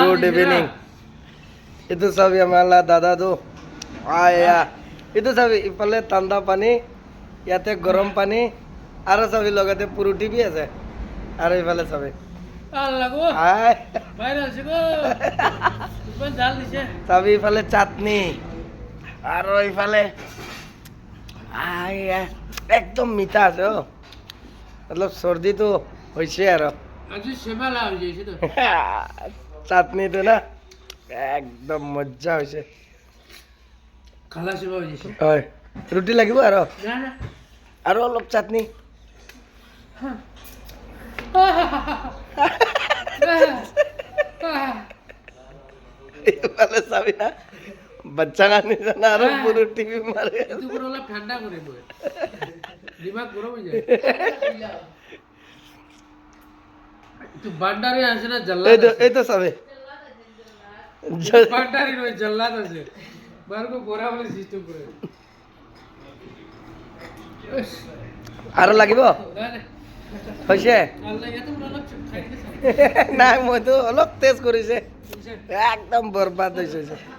good evening এইটো চাবি আমাৰ দাদাটো আয়া এইটো চাবি ইফালে ঠাণ্ডা পানী ইয়াতে গৰম পানী আৰু চাবি লগতে পুৰুটি বি আছে আৰু ইফালে চাবি চাবি ইফালে চাটনি আৰু ইফালে আয়া একদম মিঠা আছে অ মতলব চৰ্দিটো হৈছে আৰু চাটনিটো না একদম মজা হৈছে হয় ৰুটি লাগিব আৰু অলপ চাটনি এইফালে চাবি না বাচ্চা কানি জানা আৰু পুরো টিভি মারে ঠান্ডা করে দিমাগ গরম হয়ে যায় তো বান্ডারে আছে না জল্লাদ এই তো চাবি বান্ডারে নয় জল্লাদ আছে বারকো গোরা বলে সিস্টেম করে আৰু লাগিব হৈছে নাই মইতো অলপ টেষ্ট কৰিছে একদম বৰবাদ হৈছে